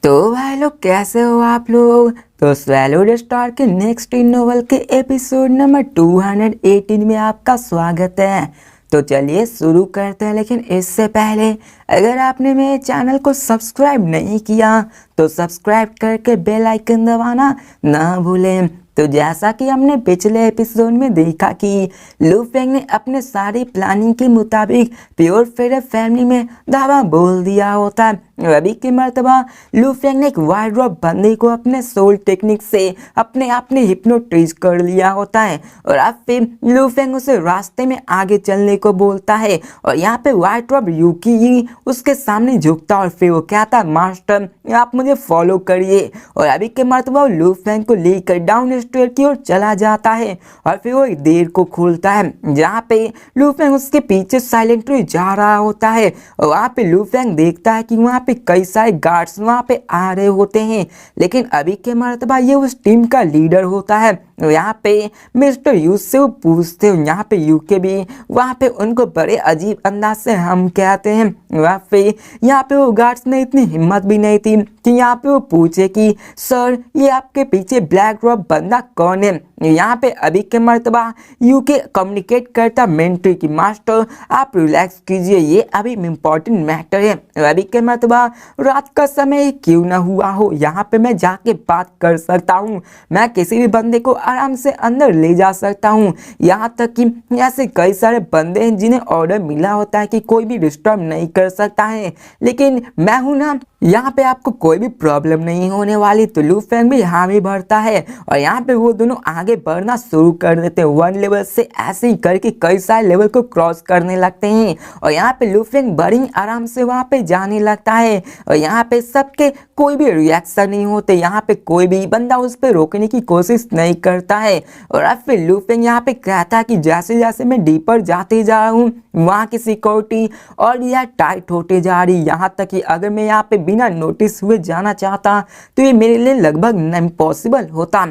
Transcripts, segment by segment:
तो भाई लोग कैसे हो आप लोग। तो स्वैलोड स्टार के नेक्स्ट इन नोवेल के एपिसोड नंबर 218 में आपका स्वागत है। तो चलिए शुरू करते हैं, लेकिन इससे पहले अगर आपने मेरे चैनल को सब्सक्राइब नहीं किया तो सब्सक्राइब करके बेल आइकन दबाना ना भूलें। तो जैसा कि हमने पिछले एपिसोड में देखा कि लू फेंग ने अपने सारी प्लानिंग के मुताबिक प्योर फेडर फैमिली में धावा बोल दिया होता है। अभी की मर्तबा लू फेंग ने एक वाइड ड्रॉप बंदे को अपने सोल टेक्निक से अपने आप ने हिप्नोटाइज कर लिया होता है और अब फिर लू फेंग उसे रास्ते में आगे चलने को बोलता है और यहाँ पे वाइड ड्रॉप यूकी ही उसके सामने झुकता और फिर वो कहता मास्टर आप मुझे फॉलो करिए और अभी के मर्तबा लू फेंग को लेकर डाउन स्टेयर की ओर चला जाता है और फिर वो एक देर को खोलता है जहाँ पे लू फेंग उसके पीछे साइलेंटली जा रहा होता है और वहाँ पे लू फेंग देखता है कि वहाँ पे कई सारे गार्ड्स वहाँ पे आ रहे होते हैं, लेकिन अभी के मर्तबा ये उस टीम का लीडर होता है। यहाँ पे मिस्टर यू से वो पूछते हैं, यहाँ पे यू के भी वहाँ पे उनको बड़े अजीब अंदाज से हम कहते हैं। वहाँ पे यहाँ पे वो गार्ड्स ने इतनी हिम्मत भी नहीं थी कि यहाँ पे वो पूछे कि सर ये आपके पीछे ब्लैक ड्रॉप बंदा कौन है। यहाँ पे अभी के मर्तबा यू के कम्युनिकेट करता मेंटरी की मास्टर आप रिलैक्स कीजिए, ये अभी इम्पोर्टेंट मैटर है। अभी के मर्तबा रात का समय क्यों ना हुआ हो, यहाँ पे मैं जाके बात कर सकता हूँ, मैं किसी भी बंदे को आराम से अंदर ले जा सकता हूँ। यहाँ तक कि ऐसे कई सारे बंदे हैं जिन्हें ऑर्डर मिला होता है कि कोई भी डिस्टर्ब नहीं कर सकता है, लेकिन मैं हूँ ना, यहाँ पे आपको कोई भी प्रॉब्लम नहीं होने वाली। तो लू फेंग भी हामी भरता है और यहाँ पे वो दोनों आगे बढ़ना शुरू कर देते हैं। वन लेवल से ऐसे ही करके कई सारे लेवल को क्रॉस करने लगते हैं और यहाँ पे लू फेंग बड़ी आराम से वहाँ पे जाने लगता है और यहाँ पे सबके कोई भी रिएक्शन नहीं होते, यहाँ पे कोई भी बंदा उस पर रोकने की कोशिश नहीं करता है। और अब फिर लू फेंग यहाँ पे कहता है कि जैसे जैसे मैं डीपर जाते जा रहा हूँ वहाँ की सिक्योरिटी और यह टाइट होते जा रही, यहाँ तक कि अगर मैं यहाँ पे बिना नोटिस हुए जाना चाहता तो ये मेरे लिए लगभग इम्पॉसिबल होता।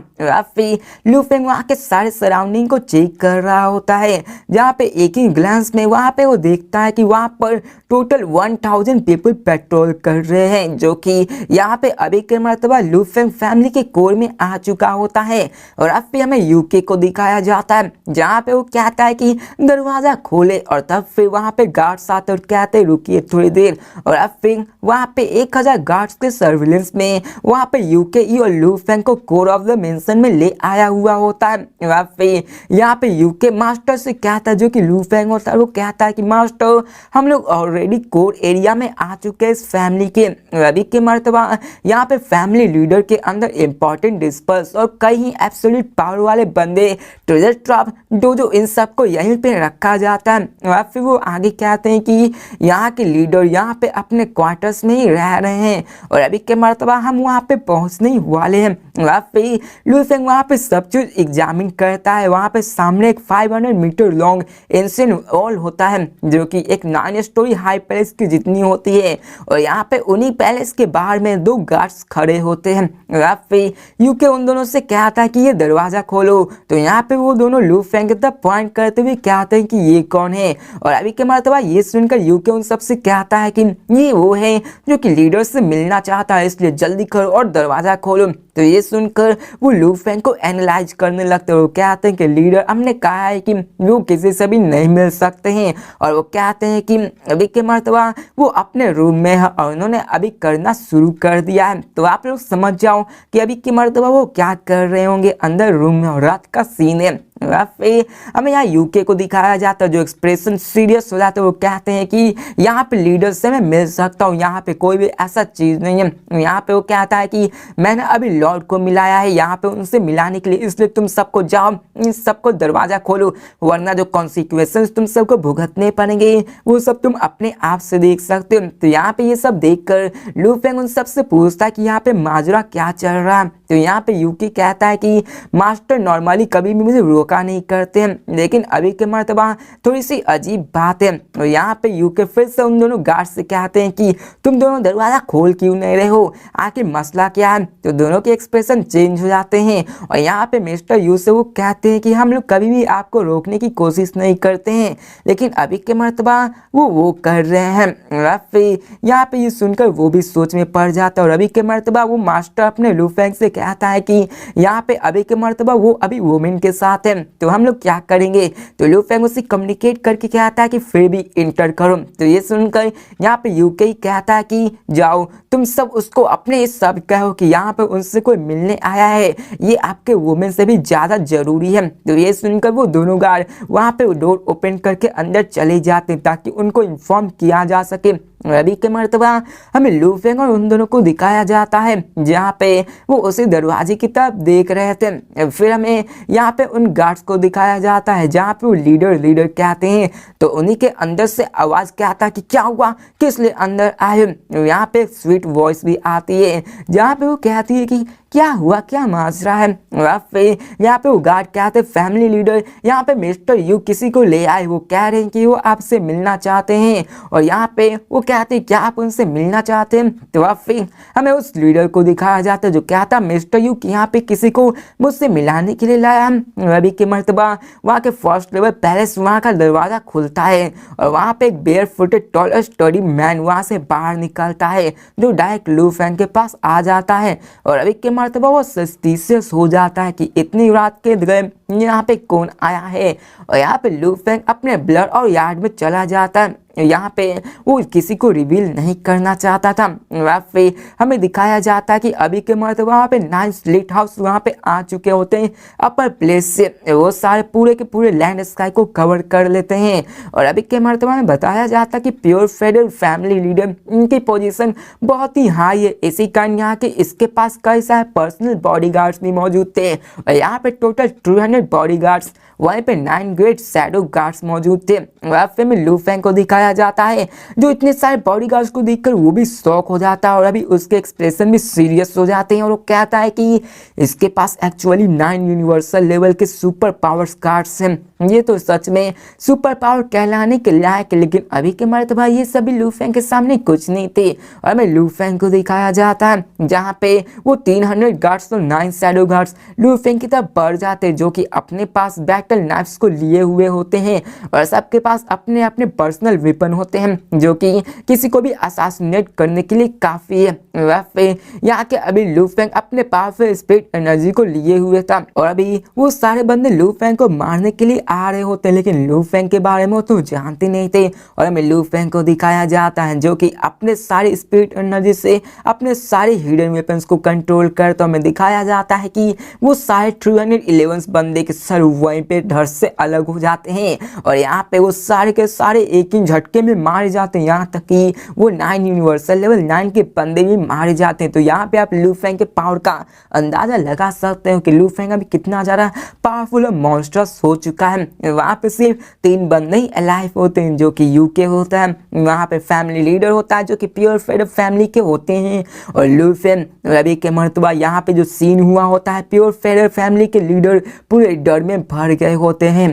फिर लू फेंग वहाँ के सारे सराउंडिंग को चेक कर रहा होता है, जहाँ पे एक ही ग्लांस में वहाँ पे वो देखता है कि वहाँ पर टोटल 1000 पीपल पेट्रोल कर रहे हैं, जो कि यहाँ पे अभी के मर्तबा लू फेंग फैमिली के कोर में आ चुका होता है। और अब फिर हमें यूके को दिखाया जाता है, जहाँ पे वो कहता है कि दरवाजा खोले और तब फिर वहाँ पे गार्ड्स आते और कहते रुकिए थोड़ी देर। और अब फिर वहाँ पे 1000 गार्ड्स के सर्विलेंस में वहाँ पे यूके और लू फेंग को कोर ऑफ द मेंशन में ले आया हुआ होता है। वहाँ पे यहाँ पे यूके मास्टर से कहता है, जो कि लू फेंग होता है, वो कहता है कि मास्टर हम लोग ऑलरेडी कोर एरिया में आ चुके हैं इस फैमिली के। अभी के मर्तबा यहाँ पे फैमिली लीडर के अंदर इंपॉर्टेंट डिस्पर्स और कई एब्सोल्यूट पावर वाले बंदे ट्रेजर ट्रॉप जो इन सबको यहीं पे रखा जाता है। और फिर वो आगे कहते हैं कि यहाँ के लीडर यहाँ पे अपने क्वार्टर्स में ही रह रहे हैं और अभी के मर्तबा हम वहाँ पे पहुँचने ही वाले हैं। वहाँ पे लू फेंग वहाँ पे सब चीज एग्जामिन करता है। वहाँ पे सामने एक 500 मीटर लॉन्ग एंशिएंट वॉल होता है, जो कि एक 9 स्टोरी हाई पैलेस की जितनी होती है और यहाँ पे उन्हीं पैलेस के बाहर में 2 गार्ड्स खड़े होते हैं। वहाँ पे यूके उन दोनों से कहता है कि ये दरवाजा खोलो, तो यहाँ पे वो दोनों लू फेंग की तरफ पॉइंट करते हुए कहते हैं कि ये कौन है। और अभी के मर्तबा ये सुनकर यूके उन सबसे कहता है कि ये वो है जो कि लीडर से मिलना चाहता है, इसलिए जल्दी करो और दरवाजा खोलो। तो ये सुनकर वो लू फेंग को एनालाइज करने लगते हैं। वो कहते हैं कि लीडर हमने कहा है कि वो किसी से भी नहीं मिल सकते हैं और वो कहते हैं कि अभी के मर्तबा वो अपने रूम में है और उन्होंने अभी करना शुरू कर दिया है। तो आप लोग समझ जाओ कि अभी के मर्तबा वो क्या कर रहे होंगे अंदर रूम में। और रात का सीन है, फिर हमें यहाँ यूके को दिखाया जाता है, जो एक्सप्रेशन सीरियस हो जाता है। वो कहते हैं कि यहाँ पे लीडर से मैं मिल सकता हूँ, यहाँ पे कोई भी ऐसा चीज़ नहीं है। यहाँ पे वो कहता है कि मैंने अभी लॉर्ड को मिलाया है यहाँ पे उनसे मिलाने के लिए, इसलिए तुम सबको जाओ, इन सबको दरवाजा खोलो, वरना जो कॉन्सिक्वेंसेस तुम सबको भुगतने पड़ेंगे वो सब तुम अपने आप से देख सकते हो। तो यहाँ पे ये सब देख कर लू फेंग उन सबसे पूछता है कि यहाँ पे माजरा क्या चल रहा है। तो यहाँ पे यूकी कहता है कि मास्टर नॉर्मली कभी भी मुझे रोका नहीं करते हैं, लेकिन अभी के मर्तबा थोड़ी सी अजीब बात है। और यहाँ पे यूके फिर से उन दोनों गार्ड से कहते हैं कि तुम दोनों दरवाजा खोल क्यों नहीं रहे हो, आखिर मसला क्या है। तो दोनों के एक्सप्रेशन चेंज हो जाते हैं और यहाँ पे मिस्टर यू से वो कहते हैं कि हम लोग कभी भी आपको रोकने की कोशिश नहीं करते हैं, लेकिन अभी के मर्तबा वो कर रहे हैं। फिर यहाँ पे ये सुनकर वो भी सोच में पड़ जाता है और अभी के मर्तबा वो मास्टर अपने लू फेंग से कहता है कि यहाँ पे अभी के मर्तबा वो अभी वुमेन के साथ है, तो हम लोग क्या करेंगे। तो लू फेंग उससे कम्युनिकेट करके कहता है कि फिर भी इंटर करो। तो ये सुनकर यहाँ पे यूके ही कहता है कि जाओ तुम सब उसको अपने सब कहो कि यहाँ पे उनसे कोई मिलने आया है, ये आपके वुमेन से भी ज्यादा जरूरी है। तो ये सुनकर वो दोनों गार्ड वहाँ पे डोर ओपन करके अंदर चले जाते हैं ताकि उनको इन्फॉर्म किया जा सके। अभी के मर्तबा हमें लू फेंग और उन दोनों को दिखाया जाता है जहाँ पे वो उसी दरवाजे की तरफ देख रहे थे। फिर हमें यहाँ पे उन गार्ड्स को दिखाया जाता है जहाँ पे वो लीडर कहते हैं। तो उन्हीं के अंदर से आवाज क्या आता है कि क्या हुआ, किस लिए अंदर आए। यहाँ पे एक स्वीट वॉइस भी आती है जहाँ पे वो कहती है कि क्या हुआ, क्या माजरा है। फिर यहाँ पे वो गार्ड कहते हैं फैमिली लीडर यहाँ पे मिस्टर यू किसी को ले आए, वो कह रहे हैं कि वो आपसे मिलना चाहते हैं। और यहाँ पे वो कहते हैं क्या आप उनसे मिलना चाहते हैं। तो फिर हमें उस लीडर को दिखाया जाता है जो कहता मिस्टर यू यहाँ पे किसी को मुझसे मिलाने के लिए लाया। अभी के मर्तबा वहाँ के फर्स्ट लेवल पैलेस वहाँ का दरवाजा खुलता है और वहाँ पे एक bare footed tall sturdy man वहाँ से बाहर निकलता है जो डायरेक्ट लू फेंग के पास आ जाता है। और अभी के मर्तबा वो सस्पिशियस हो जाता है कि इतनी रात के गए यहाँ पे कौन आया है। और यहाँ पे लू फेंग अपने ब्लर और यार्ड में चला जाता है। यहाँ पे वो किसी को रिवील नहीं करना चाहता था। वहाँ पे हमें दिखाया जाता है कि अभी के मर्तबा वहाँ पे 9 स्लिट हाउस वहाँ पे आ चुके होते हैं अपर प्लेस से, वो सारे पूरे के पूरे लैंड स्काई को कवर कर लेते हैं। और अभी के मर्तबा में बताया जाता है कि प्योर फेडरल फैमिली लीडर इनकी पोजीशन बहुत ही हाई है, इसी कारण यहाँ के इसके पास कई सारे पर्सनल बॉडीगार्ड्स भी मौजूद थे। और यहाँ पे टोटल 200 बॉडीगार्ड्स, वहीं पे 9 ग्रेट शैडो गार्ड्स मौजूद थे। वहाँ पे में लू फेंग को दिखाया जाता है जो इतने सारे बॉडीगार्ड्स को देखकर वो भी शॉक हो जाता है और अभी उसके एक्सप्रेशन भी सीरियस हो जाते हैं। और वो कहता है कि इसके पास एक्चुअली 9 यूनिवर्सल लेवल के सुपर पावर्स गार्ड्स हैं, ये तो सच में सुपर पावर कहलाने के लायक, लेकिन अभी के मर्तबा ये सभी लू फेंग के सामने कुछ नहीं थे। और हमें लू फेंग को दिखाया जाता है जहाँ पे वो 300 गार्ड्स और 9 शैडो गार्ड्स लू फेंग की तरफ बढ़ जाते हैं जो कि अपने पास बैटल नाइफ्स को लिए हुए होते हैं और सबके पास अपने अपने पर्सनल वेपन होते हैं जो कि किसी को भी असैसिनेट करने के लिए काफी है। फिर यहाँ के अभी लू फेंग अपने पावरफुल स्पिरिट एनर्जी को लिए हुए था और अभी वो सारे बंदे लू फेंग को मारने के लिए आ रहे होते, लेकिन लू फेंग के बारे में वो तो जानते नहीं थे। और हमें लू फेंग को दिखाया जाता है जो कि अपने सारे स्पिरिट एनर्जी से अपने सारे हिडन वेपन्स को कंट्रोल कर, तो हमें दिखाया जाता है कि वो सारे 311 बंदे के सर वहीं पे धड़ से अलग हो जाते हैं और यहाँ पे वो सारे के सारे एक ही झटके में मारे जाते हैं, यहाँ तक कि वो 9 यूनिवर्सल लेवल 9 के बंदे भी मारे जाते हैं। तो यहाँ पे आप लू फेंग के पावर का अंदाजा लगा सकते हो कि लू फेंग अभी कितना ज्यादा पावरफुल और मॉन्स्टर्स हो चुका है। वहाँ पे सिर्फ 3 बंदे ही अलाइव होते हैं जो कि यूके होता है, वहाँ पे फैमिली लीडर होता है जो कि प्योर फेडरल फैमिली के होते हैं और लू फेंग रवि के मर्तबा यहाँ पे जो सीन हुआ होता है प्योर फेडरल फैमिली के लीडर पूरे डर में भर गए होते हैं।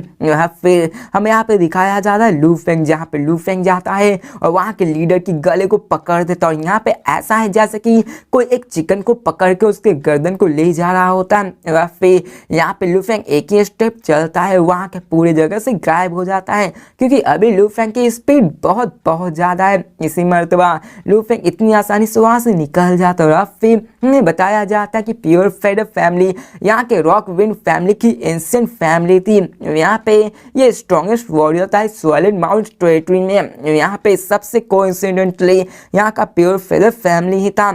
फिर हमें यहाँ पे दिखाया जाता है लू फेंग जहाँ पे लू फेंग जाता है और वहाँ के लीडर की गले को पकड़ देता है और यहाँ पे ऐसा है जैसे कि कोई एक चिकन को पकड़ के उसके गर्दन को ले जा रहा होता है। फिर यहाँ पे लू फेंग एक ही स्टेप चलता है वहाँ के पूरे जगह से गायब हो जाता है क्योंकि अभी लू फेंग की स्पीड बहुत बहुत ज़्यादा है। इसी मर्तबा लू फेंग इतनी आसानी से वहाँ से निकल जाता है। फिर हमें बताया जाता है कि प्योर फेडरल फैमिली यहाँ के रॉक विंड फैमिली की एंशिएंट फैमिली थी। यहाँ पे ये स्ट्रॉन्गेस्ट वॉरियर था सॉलिड माउंट टेरिटरी में। यहाँ पे सबसे कोइंसिडेंटली यहाँ का प्योर फेदर फैमिली ही था।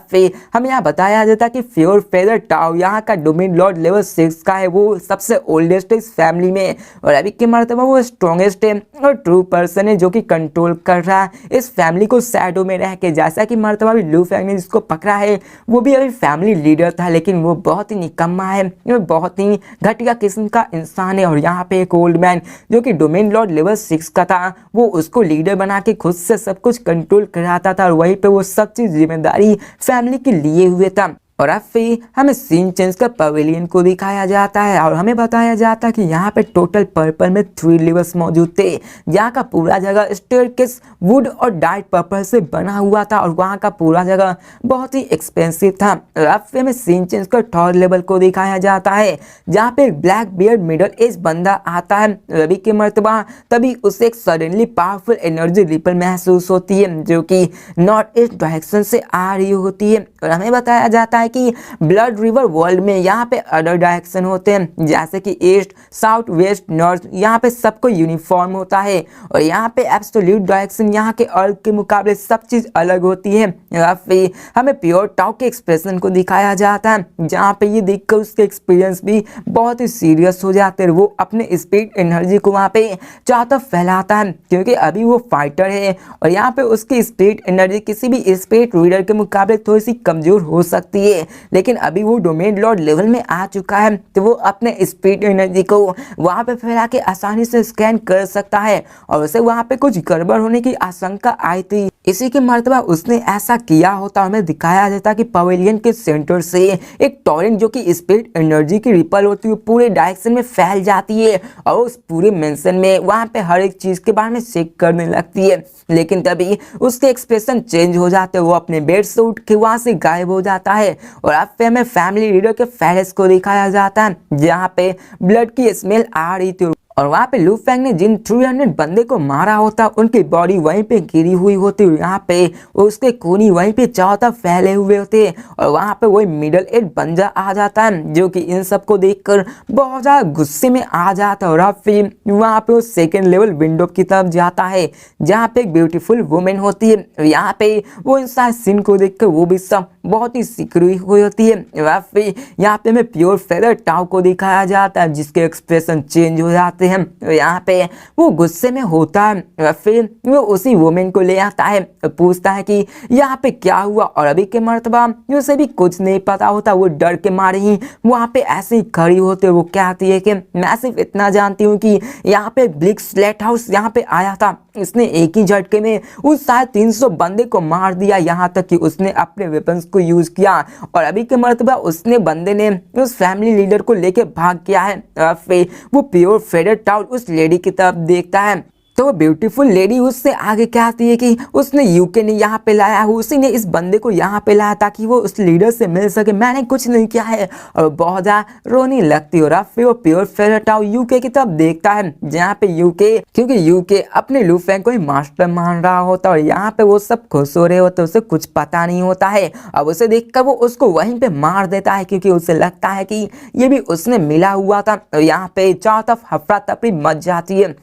फिर हमें यहाँ बताया जाता है कि प्योर फेदर टाओ यहाँ का डोमिन लॉर्ड लेवल 6 का है, वो सबसे ओल्डेस्ट है इस फैमिली में और अभी के मर्तबा वो स्ट्रॉन्गेस्ट है और ट्रू पर्सन है जो कि कंट्रोल कर रहा है इस फैमिली को शैडो में रह के। जैसा कि मर्तबा भी लू फेंग ने जिसको पकड़ा है वो भी अभी फैमिली लीडर था, लेकिन वो बहुत ही निकम्मा है, वो बहुत ही घटिया किस्म का इंसान है। और यहाँ पे एक ओल्ड मैन जो कि डोमेन लॉर्ड लेवल 6 का था वो उसको लीडर बना के खुद से सब कुछ कंट्रोल कराता था और वहीं पे वो सब चीज जिम्मेदारी फैमिली के लिए हुए था। और अब फिर हमें सीन चेंज का पवेलियन को दिखाया जाता है और हमें बताया जाता है कि यहाँ पे टोटल पर्पल में 3 लेवल्स मौजूद थे। यहाँ का पूरा जगह स्टेयरकेस वुड और डार्क पर्पल से बना हुआ था और वहाँ का पूरा जगह बहुत ही एक्सपेंसिव था। अब फिर हमें सीन चेंज का 3rd लेवल को दिखाया जाता है जहाँ पे एक ब्लैक बियर्ड मिडल एज बंदा आता है रवि के मर्तबा, तभी उसे एक सडनली पावरफुल एनर्जी रिपल महसूस होती है जो कि नॉर्थ ईस्ट डायरेक्शन से आ रही होती है। और हमें बताया जाता है कि ब्लड रिवर वर्ल्ड में यहाँ पे अदर डायरेक्शन होते हैं जैसे कि ईस्ट साउथ वेस्ट नॉर्थ, यहाँ पे सबको यूनिफॉर्म होता है और यहाँ पे एब्सोल्यूट डायरेक्शन यहाँ के अर्थ के मुकाबले सब चीज अलग होती है। या फिर हमें प्योर टाउ के एक्सप्रेशन को दिखाया जाता है जहाँ पे ये देखकर उसके एक्सपीरियंस भी बहुत ही सीरियस हो जाते हैं। वो अपने स्पीड एनर्जी को वहाँ पे चारों तरफ फैलाता है क्योंकि अभी वो फाइटर है और यहाँ पे उसकी स्पीड एनर्जी किसी भी स्पीड रीडर के मुकाबले थोड़ी सी कमजोर हो सकती है, लेकिन अभी वो डोमेन लॉर्ड लेवल में आ चुका है तो वो अपने स्पीड एनर्जी को वहां पे फैला के आसानी से स्कैन कर सकता है और उसे वहां पे कुछ गड़बड़ होने की आशंका आई थी। इसी के मर्तबा उसने ऐसा किया होता, हमें दिखाया जाता कि पवेलियन के सेंटर से एक टॉरेंट जो कि स्पीड एनर्जी की रिपल होती है पूरे डायरेक्शन में फैल जाती है और उस पूरे मेंशन में वहां पे हर एक चीज के बारे में चेक करने लगती है। लेकिन तभी उसके एक्सप्रेशन चेंज हो जाते हैं, वो अपने बेड से उठ के वहां से गायब हो जाता है और अब फिर हमें फैमिली लीडर के फेरेस को दिखाया जाता है जहाँ पे ब्लड की स्मेल आ रही थी और वहाँ पे लू फेंग ने जिन 300 बंदे को मारा होता उनकी बॉडी वहीं पे गिरी हुई होती और यहाँ पे उसके खूनी वहीं पे चारों तरफ फैले हुए होते और वहाँ पे वही मिडल एज बंदा आ जाता है जो कि इन सबको देखकर बहुत ज़्यादा गुस्से में आ जाता है और अब फिर वहाँ पे वो 2nd लेवल विंडो की तरफ जाता है जहाँ पे एक ब्यूटीफुल वुमेन होती है। यहाँ पे वो इन सारे सीन को देखकर वो भी सब बहुत ही सिकड़ी हुई होती है। फिर यहाँ पे हमें प्योर फेदर टाउ को दिखाया जाता है जिसके एक्सप्रेशन चेंज हो जाते हैं। यहाँ पे वो गुस्से में होता है, फिर वो उसी वुमेन को ले आता है, पूछता है कि यहाँ पे क्या हुआ और अभी के मर्तबा उसे भी कुछ नहीं पता होता। वो डर के मारे ही वहाँ पे ऐसे ही खड़ी होते। वो कहती है कि मैं सिर्फ इतना जानती हूँ कि यहाँ पे ब्लिक स्लेट हाउस यहाँ पे आया था, इसने एक ही झटके में उस शायद 300 बंदे को मार दिया, यहाँ तक कि उसने अपने वेपन्स को यूज किया और अभी के मर्तबा उसने बंदे ने उस फैमिली लीडर को लेके भाग किया है। फिर वो प्योर फेडर टाउन उस लेडी की तरफ देखता है तो वो ब्यूटीफुल लेडी उससे आगे कहती है कि उसने यूके ने यहाँ पे लाया है, उसी ने इस बंदे को यहाँ पे लाया ताकि वो उस लीडर से मिल सके, मैंने कुछ नहीं किया है और बहुत ज्यादा रोने लगती है। और फिर वो प्योर फेरटाउ यूके की तरफ देखता है जहाँ पे यूके, क्योंकि यूके अपने लू फेंग को ही मास्टर मान रहा होता है और यहाँ पे वो सब खुश हो रहे होते, उसे कुछ पता नहीं होता है। अब उसे देखकर वो उसको वहीं पे मार देता है क्योंकि उसे लगता है कि ये भी उसने मिला हुआ था। और यहाँ पे चारों तरफ हफड़ा तफड़ी मच जाती है।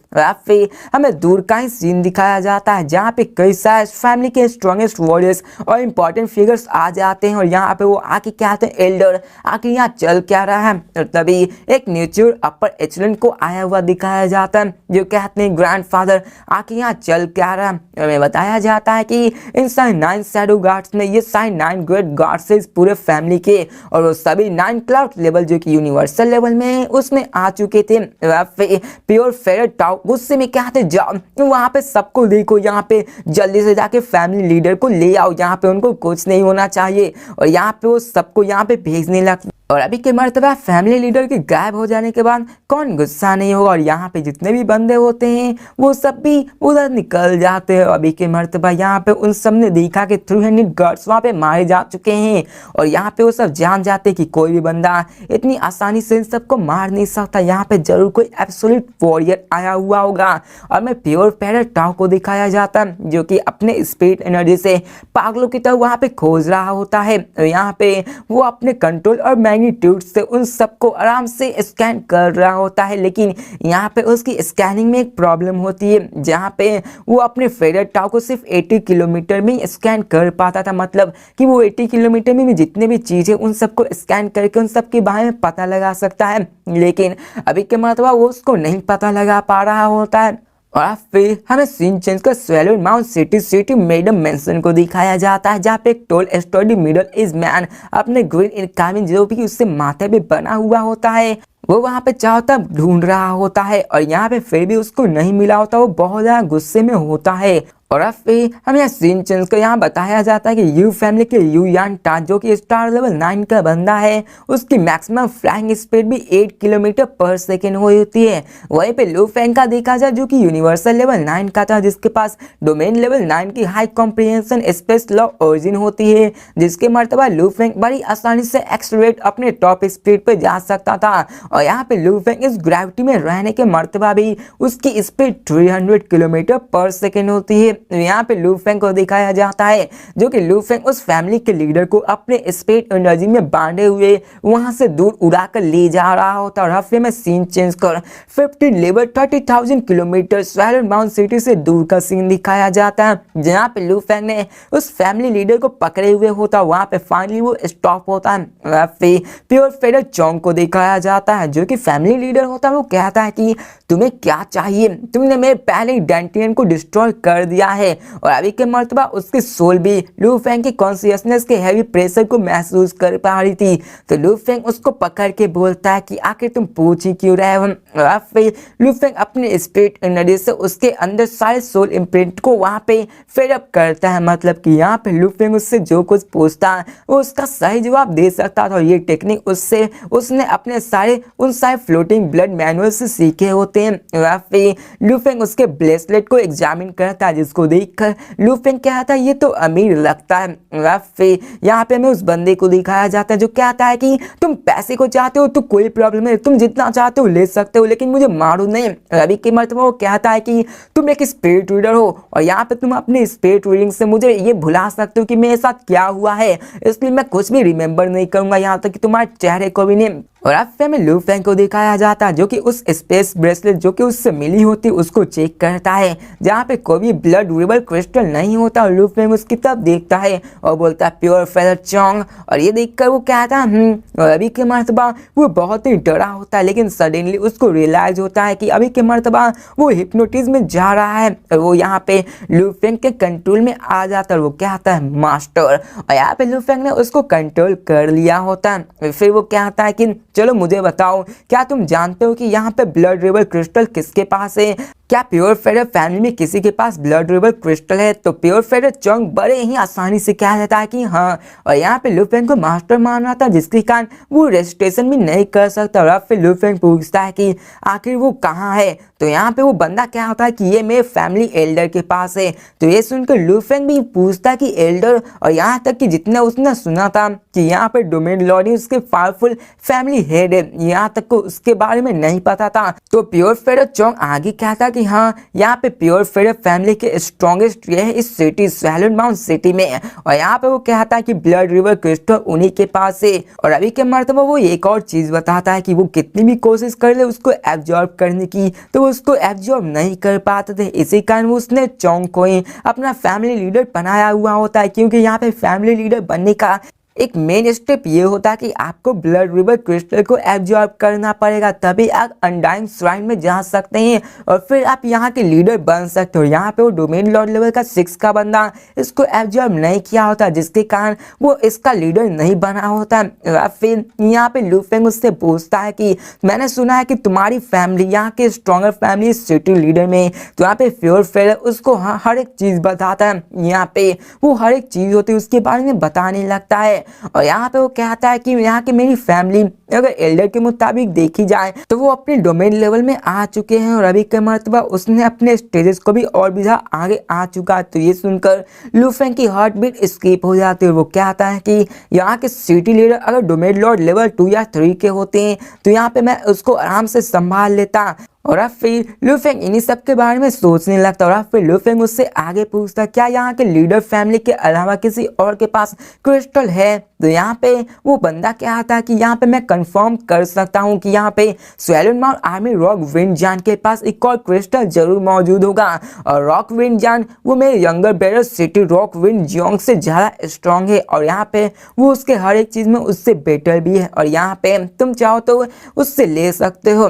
फिर हमें दूर का ही सीन दिखाया जाता है जहाँ पे कई सारे फैमिली के स्ट्रॉन्गेस्ट वॉरियर्स और इम्पोर्टेंट फिगर्स आ जाते हैं और यहाँ पे वो आके कहते हैं एल्डर आके यहाँ चल क्या रहा है। और तभी एक नेचर अपर एचलन को आया हुआ दिखाया जाता है जो कहते हैं ग्रैंडफादर आके यहाँ चल क्या रहा है। हमें बताया जाता है कि इन सारे 9 शैडो गार्ड्स में ये सारे 9 ग्रेट गार्ड्स है इस पूरे फैमिली के और वो सभी 9 क्लाउड लेवल जो कि यूनिवर्सल लेवल में उसमें आ चुके थे। प्योर फेयर टाउ गुस्से में कहते जाओ वहां पे सबको देखो, यहाँ पे जल्दी से जाके फैमिली लीडर को ले आओ, यहाँ पे उनको कुछ नहीं होना चाहिए और यहाँ पे वो सबको यहाँ पे भेजने लगते। और अभी के मर्तबा फैमिली लीडर के गायब हो जाने के बाद कौन गुस्सा नहीं होगा और यहाँ पे जितने भी बंदे होते हैं वो सब भी उधर निकल जाते हैं। अभी के मर्तबा यहाँ पे उन सब ने देखा कि 300 गार्ड्स वहाँ पे मारे जा चुके हैं और यहाँ पे वो सब जान जाते कि कोई भी बंदा इतनी आसानी से इन सबको मार नहीं सकता, यहाँ पे जरूर कोई एब्सोल्यूट वॉरियर आया हुआ होगा। और मैं प्योर पैरट टाउ को दिखाया जाता जो कि अपने स्पीड एनर्जी से पागलों की तरह वहाँ पे खोज रहा होता है। यहाँ पे वो अपने कंट्रोल और मैग्नीट्यूड से उन सबको आराम से स्कैन कर रहा होता है, लेकिन यहाँ पे उसकी स्कैनिंग में एक प्रॉब्लम होती है जहाँ पे वो अपने फेडर टाउ को सिर्फ 80 किलोमीटर में स्कैन कर पाता था, मतलब कि वो 80 किलोमीटर में जितने भी चीज़ें उन सबको स्कैन करके उन सब के बारे में पता लगा सकता है, लेकिन अभी के मतलब वो उसको नहीं पता लगा पा रहा होता है। और फिर हमें सीन चेंज का swallow mount city madam mention को दिखाया जाता है जहाँ पे एक toll study middle age man अपने ग्रीन इनकामिंग जो भी उससे माथे पे बना हुआ होता है वो वहाँ पे चारों तरफ ढूंढ रहा होता है और यहाँ पे फिर भी उसको नहीं मिला होता। वो बहुत ज्यादा गुस्से में होता है और अब फिर हमें यहाँ सीन चेंज को यहाँ बताया जाता है कि यू फैमिली के यू यान टा जो कि स्टार लेवल 9 का बंदा है, उसकी मैक्सिमम फ्लाइंग स्पीड भी 8 किलोमीटर पर सेकेंड हुई होती है। वहीं पे लू फैंग का देखा जाए जो कि यूनिवर्सल लेवल 9 का था, जिसके पास डोमेन लेवल 9 की high comprehension space law origin होती है, जिसके मर्तबा लू फैंग बड़ी आसानी से एक्सलेरेट अपने टॉप स्पीड पे जा सकता था। और यहाँ पे लू फैंग इस ग्रेविटी में रहने के मर्तबा भी उसकी स्पीड 300 किलोमीटर पर सेकेंड होती है। यहाँ पे लू फैंग को दिखाया जाता है जो कि लू फैंग उस फैमिली के लीडर को अपने स्पेस एनर्जी में बांधे हुए वहां से दूर उड़ाकर ले जा रहा होता है। और हफ्ते में सीन चेंज कर 50 लेवल 30,000 किलोमीटर स्वैलन माउंट सिटी से दूर का सीन दिखाया जाता है, जहाँ पे लू फैंग ने उस फैमिली लीडर को पकड़े हुए होता। वहां पे फाइनली वो स्टॉप होता है। फिर प्योर फेडर चोंग को दिखाया जाता है जो कि फैमिली लीडर होता है। वो कहता है कि तुम्हें क्या चाहिए, तुमने मेरे पहले डेंटियन को डिस्ट्रॉय कर दिया है। और अभी के मर्तबा उसकी सोल भी लू फैंग की कॉन्शियसनेस के हैवी प्रेशर को महसूस कर पा रही थी। तो लू फैंग उसको पकड़ के बोलता है कि आखिर तुम पूछ ही क्यों रहे हो। और फिर लू फैंग अपने स्पिरिट एनर्जी से उसके अंदर सारे सोल इम्प्रिंट को वहां पे फेड अप करता है। मतलब कि यहाँ पे लू फैंग उससे जो कुछ पूछता है वो उसका सही जवाब दे सकता था। ये टेक्निक उसने अपने उन सारे फ्लोटिंग ब्लड मैनुअल से सीखे होते हैं। फिर लू फैंग उसके ब्रेसलेट को एग्जामिन करता है, जिसको देखकर लू फैंग कहता है ये तो अमीर लगता है। फिर यहाँ पे हमें उस बंदे को दिखाया जाता है जो कहता है कि तुम पैसे को चाहते हो तो कोई प्रॉब्लम नहीं, तुम जितना चाहते हो ले सकते हो, लेकिन मुझे मारो नहीं। रवि के मर्तबा वो कहता है कि तुम एक स्पिरिट रीडर हो और यहाँ पे तुम अपने स्पिरिट रीडिंग से मुझे ये भुला सकते हो कि मेरे साथ क्या हुआ है, इसलिए मैं कुछ भी रिमेम्बर नहीं करूंगा, यहाँ तक कि तुम्हारे चेहरे को भी नहीं। और अब फिर में लू फैंग को दिखाया जाता है जो कि उस स्पेस ब्रेसलेट जो कि उससे मिली होती उसको चेक करता है, जहाँ पे कोई भी ब्लड ड्यूरेबल क्रिस्टल नहीं होता। और लू फैंग उसकी तरफ देखता है और बोलता है प्योर फेदर चोंग। और ये देखकर वो कहता है और अभी के मर्तबा वो बहुत ही डरा होता है, लेकिन सडनली उसको रियलाइज होता है कि अभी के मर्तबा वो हिप्नोटिज्म में जा रहा है। और वो यहाँ पे लू फैंग के कंट्रोल में आ जाता है और वो कहता है मास्टर। और यहाँ पे लू फैंग ने उसको कंट्रोल कर लिया होता है। फिर वो कहता है कि चलो मुझे बताओ, क्या तुम जानते हो कि यहाँ पे ब्लड रिवर क्रिस्टल किसके पास है? क्या प्योर फेडर फैमिली में किसी के पास ब्लड रिवर क्रिस्टल है? तो प्योर फेडर चोंग बड़े ही आसानी से कह देता है कि हाँ। और यहाँ पे लू फैंग को मास्टर मान रहा था, जिसके कारण वो रजिस्ट्रेशन भी नहीं कर सकता। और अब फिर लू फैंग पूछता है कि आखिर वो कहाँ है? तो यहाँ पे वो बंदा क्या होता है कि ये मेरे फैमिली एल्डर के पास है। तो ये सुनकर लू फैंग भी पूछता है कि एल्डर, और यहाँ तक कि जितना उसने सुना था कि यहाँ पे डोमेन लॉर्ड उसके पावरफुल फैमिली हेड है, यहाँ तक को उसके बारे में नहीं पता था। तो प्योर फेडर चोंग आगे कहता कि हाँ, यहाँ पे प्योर फेडर फैमिली के स्ट्रॉन्गेस्ट ये है इस सिटी स्वैलन माउंट सिटी में। और यहाँ पे वो कहता है कि ब्लड रिवर क्रिस्टल उन्हीं के पास है। और अभी के मर्तबा वो एक और चीज बताता है कि वो कितनी भी कोशिश कर ले उसको एब्जॉर्ब करने की, तो वो उसको एब्जॉर्ब नहीं कर पाते थे। इसी कारण वो उसने चोंग को ही अपना फैमिली लीडर बनाया हुआ होता है, क्योंकि यहाँ पे फैमिली लीडर बनने का एक मेन स्टेप ये होता है कि आपको ब्लड रिवर क्रिस्टल को एब्जॉर्ब करना पड़ेगा, तभी आप अनडाइंग श्राइन में जा सकते हैं और फिर आप यहाँ के लीडर बन सकते हो। यहाँ पे वो डोमेन लॉर्ड लेवल का 6 का बंदा इसको एब्जॉर्ब नहीं किया होता, जिसके कारण वो इसका लीडर नहीं बना होता। फिर यहाँ पे लू फैंग उससे पूछता है कि मैंने सुना है कि तुम्हारी फैमिली यहाँ के स्ट्रॉन्गर फैमिली सिटी लीडर में, तो यहाँ पे प्योर फेडर उसको हर एक चीज बताता है। यहाँ पे वो हर एक चीज होती है उसके बारे में बताने लगता है। और यहाँ पे वो कहता है कि यहाँ की मेरी फैमिली अगर एल्डर के मुताबिक देखी जाए तो वो अपने डोमेन लेवल में आ चुके हैं और अभी के मर्तबा उसने अपने स्टेजेस को भी और भी आगे आ चुका है। तो ये सुनकर लू फैंग की हार्ट बीट स्किप हो जाती है और वो कहता है कि यहाँ के सिटी लीडर अगर डोमेन लॉर्ड लेवल 2 या 3 के होते हैं तो यहाँ पे मैं उसको आराम से संभाल लेता। और अब फिर लू फैंग इन्हीं सब के बारे में सोचने लगता। और अब फिर लू फैंग उससे आगे पूछता क्या यहाँ के लीडर फैमिली के अलावा किसी और के पास क्रिस्टल है? तो यहाँ पे वो बंदा क्या आता है कि यहाँ पे मैं कंफर्म कर सकता हूँ कि यहाँ पे स्वैलन माउंट आर्मी रॉक विंड जान के पास एक और क्रिस्टल जरूर मौजूद होगा। और रॉक विंड जान वो मेरे younger brother city rock wind Jeong से ज़्यादा स्ट्रॉन्ग है और यहाँ पे वो उसके हर एक चीज़ में उससे बेटर भी है और यहाँ पे तुम चाहो तो उससे ले सकते हो।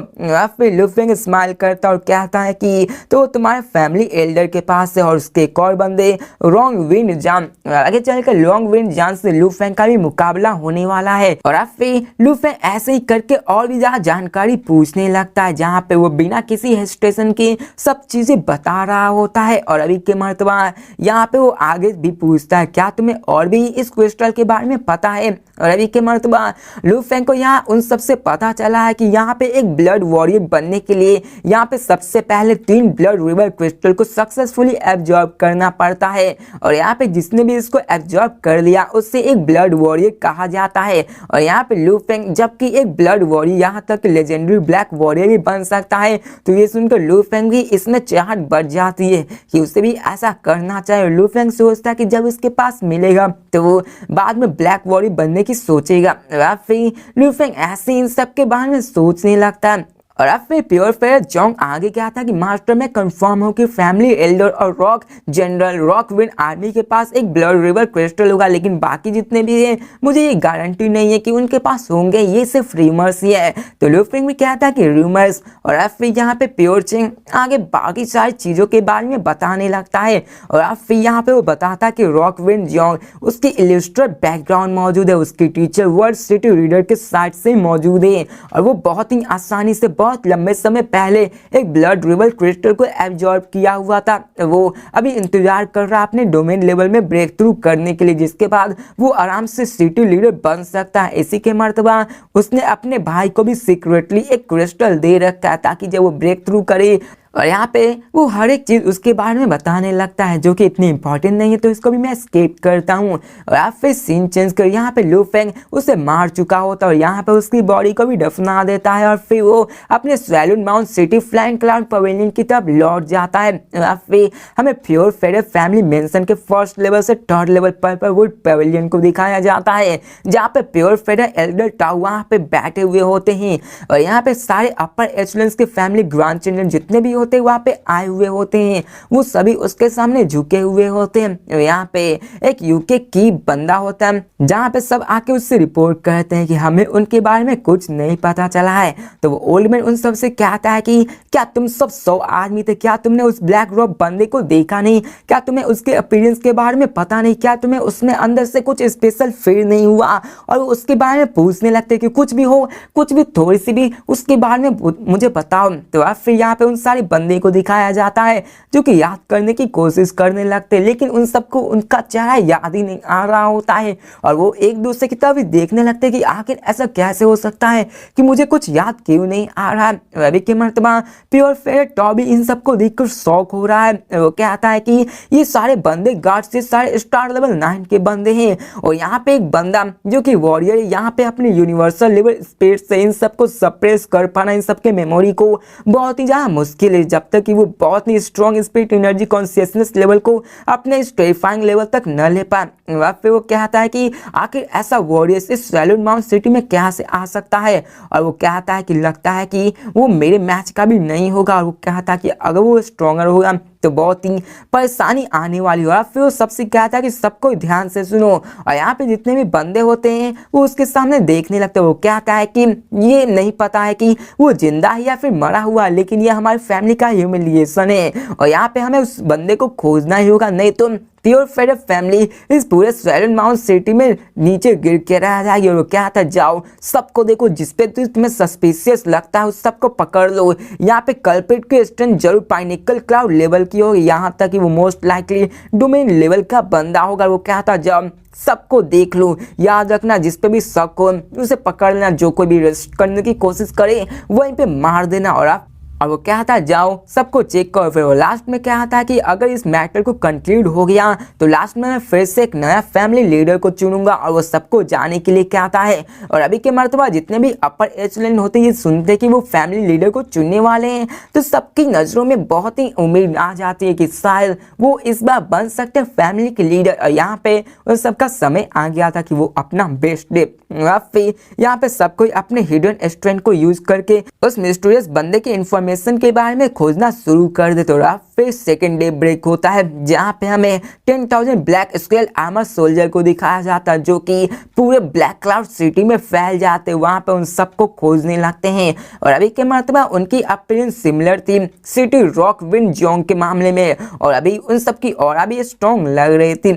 फिर लू फैंग स्माइल करता है और कहता है कि तो तुम्हारे फैमिली एल्डर के पास है और उसके एक और बंदे रॉन्ग विन जान, आगे चलकर लॉन्ग विन जान से लू फेंग का भी मुकाबला होने वाला है। और अब फिर लू फेंग ऐसे ही करके और भी ज्यादा जानकारी पूछने लगता है, जहाँ पे वो बिना किसी हेजिटेशन के सब चीजें बता रहा होता है। और अभी के मर्तबा यहाँ पे वो आगे भी पूछता है, क्या तुम्हें और भी इस क्रिस्टल के बारे में पता है? और अभी के मर्तबा लू फेंग को यहाँ उन सबसे पता चला है कि यहाँ पे एक ब्लड वॉरियर बनने के लिए यहाँ पे सबसे पहले 3 ब्लड रिवर क्रिस्टल को सक्सेसफुली एब्जॉर्ब करना पड़ता है। और यहाँ पे जिसने भी इसको एब्जॉर्ब कर लिया उससे एक ब्लड वॉरियर कहा जाता है। और यहाँ पे लू फेंग जबकि एक ब्लड वॉरियर यहाँ तक लेजेंडरी ब्लैक वॉरियर भी बन सकता है, तो ये सुनकर लू फेंग भी इसमें चाहत बढ़ जाती है कि उसे भी ऐसा करना चाहिए। लू फेंग सोचता है कि जब उसके पास मिलेगा तो वो बाद में ब्लैक वॉरियर बनने की सोचेगा। फिर लू फेंग ऐसे इन सब के बारे में सोचने लगता है। और अब फिर प्योर फेयर जोंग आगे क्या था कि मास्टर में कंफर्म हो कि फैमिली एल्डर और rock general rock win army के पास एक ब्लड रिवर क्रिस्टल होगा, लेकिन बाकी जितने भी हैं मुझे ये गारंटी नहीं है कि उनके पास होंगे, ये सिर्फ रूमर्स ही है। तो लू फेंग भी क्या था कि रूमर्स। और अब फिर यहाँ पे प्योर चिंग आगे बाकी सारी चीजों के बारे में बताने लगता है। और अब फिर यहाँ पे वो बताता कि रॉक विन जोंग उसकी इलिस्ट्रेट बैकग्राउंड मौजूद है, उसकी टीचर वर्ल्ड सिटी रीडर के साइड से मौजूद है और वो बहुत ही आसानी से बहुत लंबे समय पहले एक ब्लड रिवर क्रिस्टल को एब्जॉर्ब किया हुआ था। वो अभी इंतजार कर रहा अपने डोमेन लेवल में ब्रेक थ्रू करने के लिए, जिसके बाद वो आराम से सिटी लीडर बन सकता है। इसी के मर्तबा उसने अपने भाई को भी सीक्रेटली एक क्रिस्टल दे रखा है ताकि जब वो ब्रेक थ्रू करे और यहाँ पे वो हर एक चीज उसके बारे में बताने लगता है जो कि इतनी इंपॉर्टेंट नहीं है, तो इसको भी मैं स्किप करता हूँ। और आप फिर सीन चेंज कर यहाँ पे लू फेंग उसे मार चुका होता है और यहाँ पे उसकी बॉडी को भी दफना देता है और फिर वो अपने स्वैलून mount city flying cloud pavilion की तरफ लौट जाता है। और फिर हमें प्योर फेयर फैमिली मेंशन के फर्स्ट लेवल से थर्ड लेवल पर वुड पवेलियन को दिखाया जाता है, जहाँ पे प्योर फेयर एल्डर टाउ वहाँ पे बैठे हुए होते हैं और यहाँ पे सारे अपर एचलेंस के फैमिली ग्रैंड चिल्ड्रन जितने भी होते वहाँ पे आए हुए होते हैं, वो सभी उसके सामने झुके हुए होते हैं। यहाँ पे एक यूके की बंदा होता है जहाँ पे सब आके उससे रिपोर्ट करते हैं कि हमें उनके बारे में कुछ नहीं पता चला है। तो वो ओल्ड मैन उन सबसे कहता है कि क्या तुम सब 100 आदमी थे, क्या तुमने उस ब्लैक रॉक बंदे को देखा नहीं, क्या तुम्हें उसके अपीयरेंस के बारे में पता नहीं, क्या तुम्हें उसमें अंदर से कुछ स्पेशल फील नहीं हुआ? और वो उसके बारे में पूछने लगते कि कुछ भी हो, कुछ भी थोड़ी सी भी उसके बारे में मुझे बताओ। तो अब फिर यहाँ पे उन सारी बंदे को दिखाया जाता है जो कि याद करने की कोशिश करने लगते हैं, लेकिन उन सबको उनका चेहरा याद ही नहीं आ रहा होता है और वो एक दूसरे की तरफ देखने लगते हैं कि आखिर ऐसा कैसे हो सकता है कि मुझे कुछ याद क्यों नहीं आ रहा है। रवि के मर्तबा प्योर फेयर टॉबी इन सबको देखकर शौक हो रहा है। वो कहता है कि ये सारे बंदे गार्ड से सारे स्टार लेवल 9 के बंदे हैं और यहाँ पे एक बंदा जो कि वॉरियर यहाँ पे अपने यूनिवर्सल लेवल स्पीड से इन सबको सप्रेस कर पाना, इन सबके मेमोरी को बहुत ही ज्यादा मुश्किल है जब तक कि वो बहुत ही strong spirit energy consciousness level को अपने इस टेरिफाइंग लेवल तक न ले पाए। फिर वो कहता है कि आखिर ऐसा वॉरियर्स इस स्वैलून माउंट सिटी में क्या से आ सकता है और वो कहता है कि लगता है कि वो मेरे मैच का भी नहीं होगा और वो कहता है कि अगर वो स्ट्रॉन्गर होगा तो बहुत ही परेशानी आने वाली हो। फिर वो सबसे कहता है कि सबको ध्यान से सुनो और यहाँ पे जितने भी बंदे होते हैं वो उसके सामने देखने लगते हैं। वो कहता है कि ये नहीं पता है कि वो जिंदा है या फिर मरा हुआ, लेकिन ये हमारी फैमिली का ह्यूमिलिएशन है और यहाँ पे हमें उस बंदे को खोजना ही होगा, नहीं तो प्योर फेयर फैमिली इस पूरे स्वैलून माउंट सिटी में नीचे गिर के रह जाएगी। और वो क्या था, जाओ सबको देखो जिसपे तुम्हें सस्पिशियस लगता है उस सबको पकड़ लो। यहाँ पे कल्प्रिट की स्ट्रेंथ जरूर पाइनिकल क्लाउड लेवल की होगी, यहाँ तक कि वो मोस्ट लाइकली डोमेन लेवल का बंदा होगा। वो क्या था, जाओ सबको देख लो, याद रखना जिस पे भी शक हो उसे पकड़ लेना, जो कोई भी रेस्ट करने की कोशिश करे वहीं पे मार देना। और वो कहता है जाओ सबको चेक करो। फिर वो लास्ट में कहता है कि अगर इस मैटर को कंक्लूड हो गया तो लास्ट में मैं फिर से एक नया फैमिली लीडर को चुनूंगा और वो सबको जाने के लिए कहता है। और अभी के मर्तबा जितने भी अपर एचलेन होते हैं ये सुनते कि वो फैमिली लीडर को चुनने वाले हैं तो सबकी नज़रों में बहुत ही उम्मीद आ जाती है कि शायद वो इस बार बन सकते हैं फैमिली के लीडर। और यहाँ पे वो सबका समय आ गया था कि वो अपना बेस्ट डे फिर यहाँ पे सब कोई अपने हिडन स्ट्रेंथ को यूज करके उस मिस्टीरियस बंदे की इंफॉर्मेशन इंफॉर्मेशन के बारे में खोजना शुरू कर देते और फिर सेकेंड डे ब्रेक होता है जहाँ पे हमें 10,000 ब्लैक स्केल आर्मर सोल्जर को दिखाया जाता है जो कि पूरे ब्लैक क्लाउड सिटी में फैल जाते हैं। वहाँ पे उन सबको खोजने लगते हैं और अभी के मतलब उनकी अपीयरेंस सिमिलर थी सिटी रॉक विंड जोंग के मामले में और अभी उन सबकी और भी स्ट्रॉन्ग लग रही थी।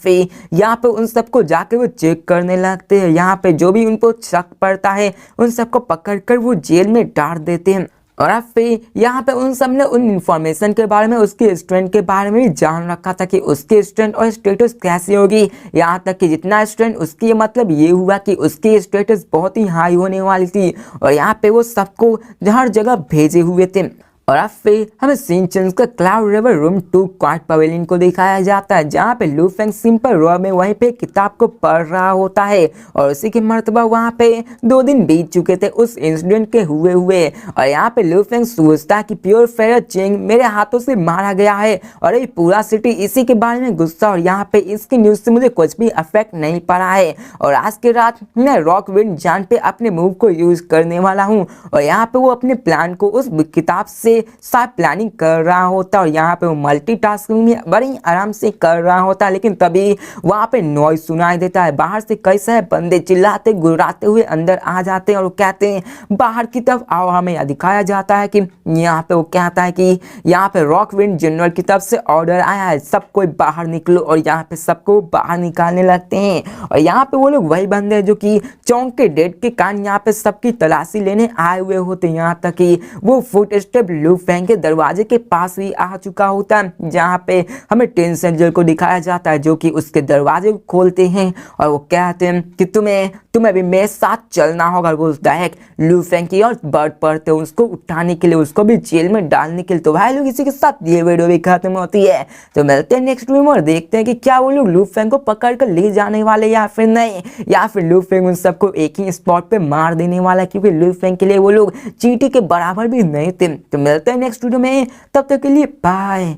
फिर यहाँ पे उन सबको जाके वो चेक करने लगते हैं। यहाँ पे जो भी उनको शक पड़ता है उन सबको पकड़कर वो जेल में डाल देते हैं और अब फिर यहाँ पे उन सब ने उन इन्फॉर्मेशन के बारे में उसके स्ट्रेंथ के बारे में भी जान रखा था कि उसकी स्ट्रेंथ और स्टेटस कैसी होगी। यहाँ तक कि जितना स्ट्रेंथ उसकी मतलब ये हुआ कि उसकी स्टेटस बहुत ही हाई होने वाली थी और यहाँ पे वो सबको हर जगह भेजे हुए थे। और अब फिर हमें सीन चेंज कर क्लाउड रिवर रूम 2 क्वार्ट पवेलियन को दिखाया जाता है जहाँ पे लू फेंग सिंपल रॉ में वहीं पे किताब को पढ़ रहा होता है और उसी के मर्तबा वहाँ पे 2 दिन बीत चुके थे उस इंसिडेंट के हुए और यहाँ पे लू फेंग सोचता है कि प्योर फेयर चेंग मेरे हाथों से मारा गया है और ये पूरा सिटी इसी के बारे में गुस्सा और यहाँ पे इसकी न्यूज से मुझे कुछ भी अफेक्ट नहीं पड़ा है और आज की रात मैं रॉक विंड जान पे अपने मूव को यूज करने वाला हूँ और यहाँ पे वो अपने प्लान को उस किताब से साथ प्लानिंग कर रहा होता और यहाँ पे वो मल्टीटास्किंग में बड़ी आराम से कर रहा होता लेकिन तभी वहाँ पे नॉइज सुनाई देता है। बाहर से कई सारे बंदे चिल्लाते गुर्राते हुए अंदर आ जाते हैं और वो कहते हैं बाहर की तरफ आओ। हमें दिखाया जाता है कि यहाँ पे वो कहता है कि यहाँ पे रॉक विंड जनरल की तरफ से ऑर्डर आया है सब कोई बाहर निकलो और यहाँ पे सबको बाहर निकालने लगते हैं और यहाँ पे वो लोग वही बंदे हैं जो कि चौंक के डेट के कारण यहाँ पे सबकी तलाशी लेने आए हुए होते हैं। यहाँ तक कि वो फुट स्टेप लू फेंग के दरवाजे के पास भी आ चुका होता है जहाँ पे हमें टेन सेंजर को दिखाया जाता है जो कि उसके दरवाजे खोलते हैं और वो कहते हैं कि तुम्हें भी मेरे साथ चलना होगा। वो डायरेक्ट लू फेंग की और बर्ड पड़ते हैं उसको उठाने के लिए उसको भी जेल में डालने के लिए। तो भाई लोग इसी के साथ ये वीडियो भी खत्म होती है तो मिलते हैं नेक्स्ट वीडियो में और देखते हैं कि क्या वो लोग लू फेंग को पकड़ कर ले जाने वाले या फिर नहीं या फिर लू फेंग उन सबको एक ही स्पॉट पे मार देने वाला क्योंकि लू फेंग के लिए वो लोग चींटी के बराबर भी नहीं थे। तो मिलते हैं नेक्स्ट वीडियो में तब तक के लिए बाय।